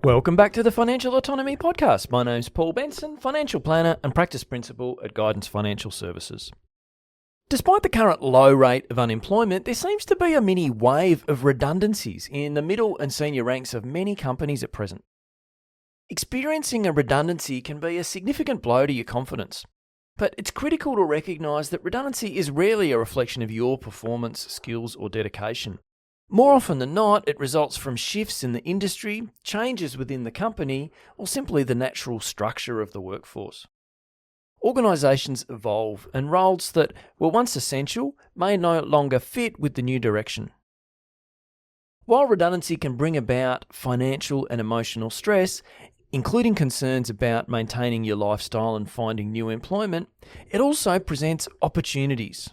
Welcome back to the Financial Autonomy Podcast. My name's Paul Benson, financial planner and practice principal at Guidance Financial Services. Despite the current low rate of unemployment, there seems to be a mini wave of redundancies in the middle and senior ranks of many companies at present. Experiencing a redundancy can be a significant blow to your confidence, but it's critical to recognise that redundancy is rarely a reflection of your performance, skills or dedication. More often than not, it results from shifts in the industry, changes within the company, or simply the natural structure of the workforce. Organisations evolve, and roles that were once essential may no longer fit with the new direction. While redundancy can bring about financial and emotional stress, including concerns about maintaining your lifestyle and finding new employment, it also presents opportunities.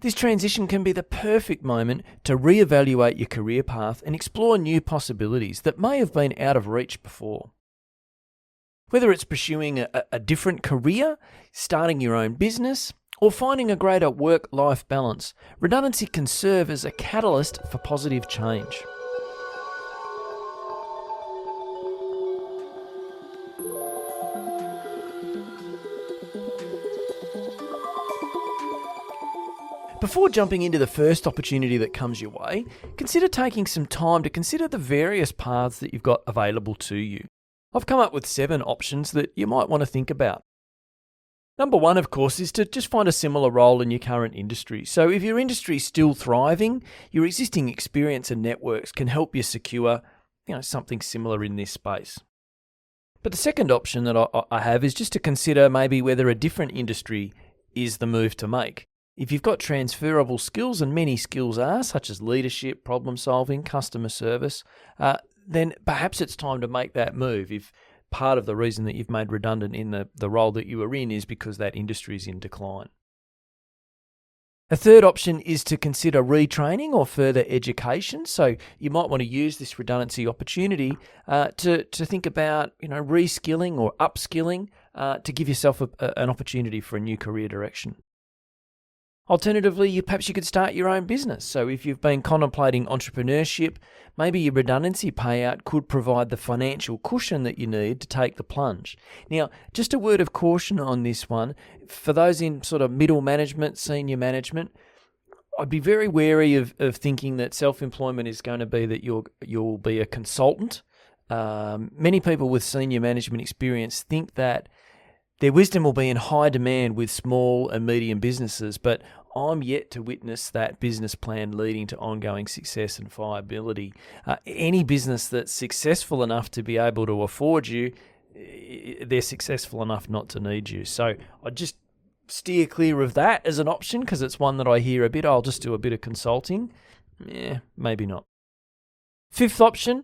This transition can be the perfect moment to reevaluate your career path and explore new possibilities that may have been out of reach before. Whether it's pursuing a different career, starting your own business, or finding a greater work-life balance, redundancy can serve as a catalyst for positive change. Before jumping into the first opportunity that comes your way, consider taking some time to consider the various paths that you've got available to you. I've come up with 7 options that you might want to think about. Number 1, of course, is to just find a similar role in your current industry. So if your industry is still thriving, your existing experience and networks can help you secure, something similar in this space. But the second option that I have is just to consider maybe whether a different industry is the move to make. If you've got transferable skills, and many skills are, such as leadership, problem solving, customer service, then perhaps it's time to make that move if part of the reason that you've made redundant in the role that you were in is because that industry is in decline. A third option is to consider retraining or further education. So you might want to use this redundancy opportunity to think about reskilling or upskilling to give yourself an opportunity for a new career direction. Alternatively, perhaps you could start your own business. So if you've been contemplating entrepreneurship, maybe your redundancy payout could provide the financial cushion that you need to take the plunge. Now, just a word of caution on this one. For those in sort of middle management, senior management, I'd be very wary of thinking that self-employment is going to be that you'll be a consultant. Many people with senior management experience think that their wisdom will be in high demand with small and medium businesses, but I'm yet to witness that business plan leading to ongoing success and viability. Any business that's successful enough to be able to afford you, they're successful enough not to need you. So I just steer clear of that as an option because it's one that I hear a bit. I'll just do a bit of consulting. Maybe not. Fifth option,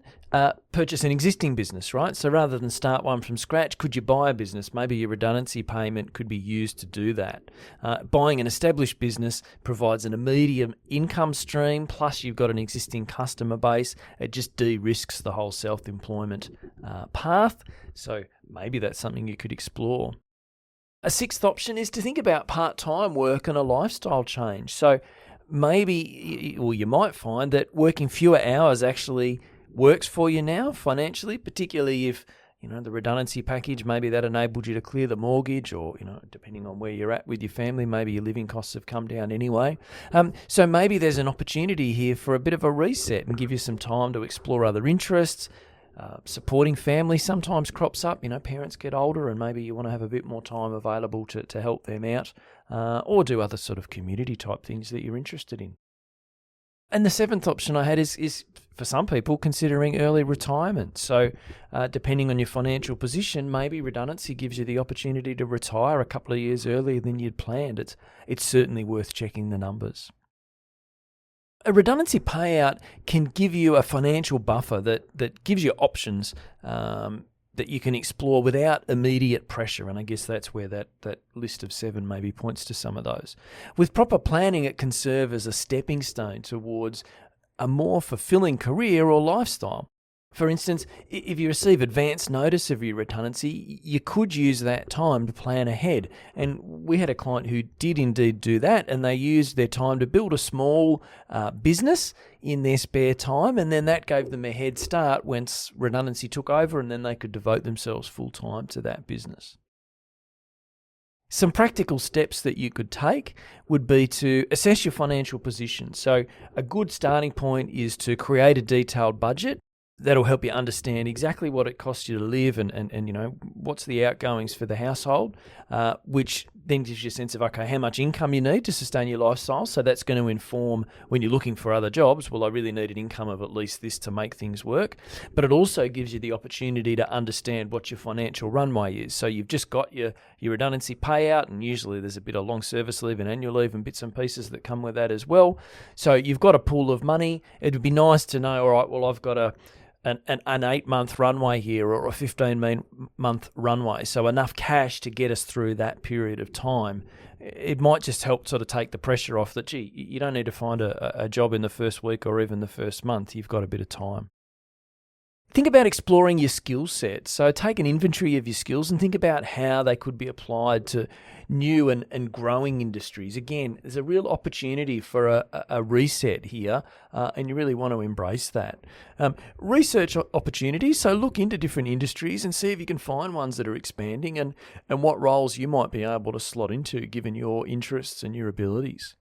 purchase an existing business, right? So rather than start one from scratch, could you buy a business? Maybe your redundancy payment could be used to do that. Buying an established business provides an immediate income stream, plus you've got an existing customer base. It just de-risks the whole self-employment path. So maybe that's something you could explore. A sixth option is to think about part-time work and a lifestyle change. So maybe, or you might find that working fewer hours actually works for you now financially, particularly if, the redundancy package, maybe that enabled you to clear the mortgage or, depending on where you're at with your family, maybe your living costs have come down anyway. So maybe there's an opportunity here for a bit of a reset and give you some time to explore other interests. Supporting family sometimes crops up. Parents get older and maybe you want to have a bit more time available to help them out or do other sort of community type things that you're interested in. And the seventh option I had is for some people considering early retirement. So depending on your financial position, maybe redundancy gives you the opportunity to retire a couple of years earlier than you'd planned. It's certainly worth checking the numbers. A redundancy payout can give you a financial buffer that gives you options that you can explore without immediate pressure. And I guess that's where that list of 7 maybe points to some of those. With proper planning, it can serve as a stepping stone towards a more fulfilling career or lifestyle. For instance, if you receive advance notice of your redundancy, you could use that time to plan ahead. And we had a client who did indeed do that, and they used their time to build a small business in their spare time, and then that gave them a head start once redundancy took over, and then they could devote themselves full time to that business. Some practical steps that you could take would be to assess your financial position. So a good starting point is to create a detailed budget. That'll help you understand exactly what it costs you to live and what's the outgoings for the household, which then gives you a sense of, okay, how much income you need to sustain your lifestyle. So that's going to inform when you're looking for other jobs, well, I really need an income of at least this to make things work. But it also gives you the opportunity to understand what your financial runway is. So you've just got your redundancy payout, and usually there's a bit of long service leave and annual leave and bits and pieces that come with that as well. So you've got a pool of money. It would be nice to know, all right, well, I've got an 8-month runway here or a 15-month runway, so enough cash to get us through that period of time. It might just help sort of take the pressure off that, gee, you don't need to find a job in the first week or even the first month. You've got a bit of time. Think about exploring your skill set. So take an inventory of your skills and think about how they could be applied to new and growing industries. Again, there's a real opportunity for a reset here, and you really want to embrace that. Research opportunities, so look into different industries and see if you can find ones that are expanding and what roles you might be able to slot into given your interests and your abilities.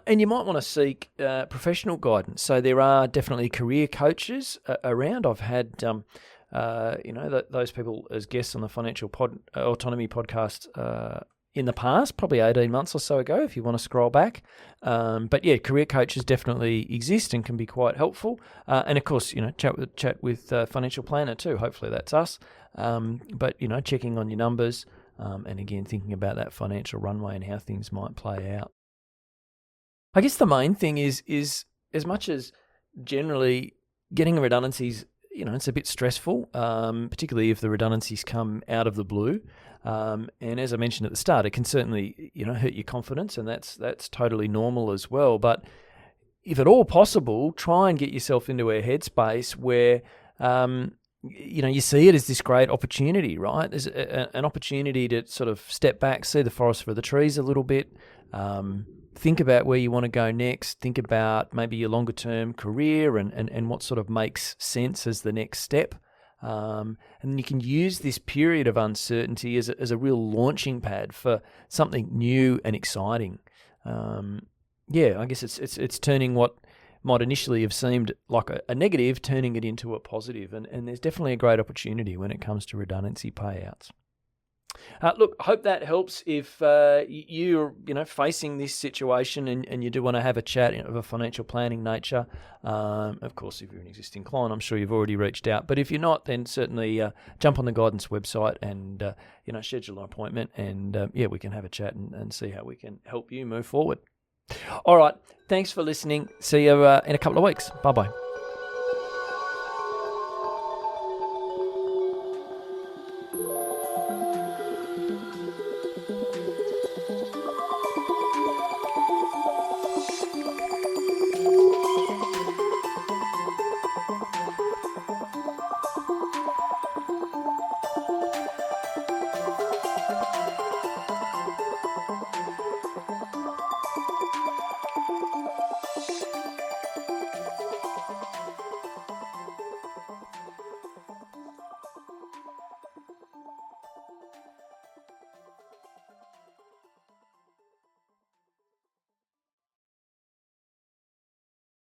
And you might want to seek professional guidance. So there are definitely career coaches around. I've had those people as guests on the Financial Autonomy podcast in the past, probably 18 months or so ago, if you want to scroll back. But yeah, career coaches definitely exist and can be quite helpful. And of course, chat with financial planner too. Hopefully that's us. But checking on your numbers and again thinking about that financial runway and how things might play out. I guess the main thing is as much as generally getting redundancies, it's a bit stressful, particularly if the redundancies come out of the blue. And as I mentioned at the start, it can certainly, hurt your confidence, and that's totally normal as well. But if at all possible, try and get yourself into a headspace where, you see it as this great opportunity, right? There's an opportunity to sort of step back, see the forest for the trees a little bit, think about where you want to go next, think about maybe your longer term career and what sort of makes sense as the next step. And you can use this period of uncertainty as a real launching pad for something new and exciting. I guess it's turning what might initially have seemed like a negative, turning it into a positive. And there's definitely a great opportunity when it comes to redundancy payouts. Look, I hope that helps if you're facing this situation and you do want to have a chat of a financial planning nature. Of course, if you're an existing client, I'm sure you've already reached out. But if you're not, then certainly jump on the guidance website and schedule an appointment, and we can have a chat and see how we can help you move forward. All right, thanks for listening. See you in a couple of weeks. Bye-bye.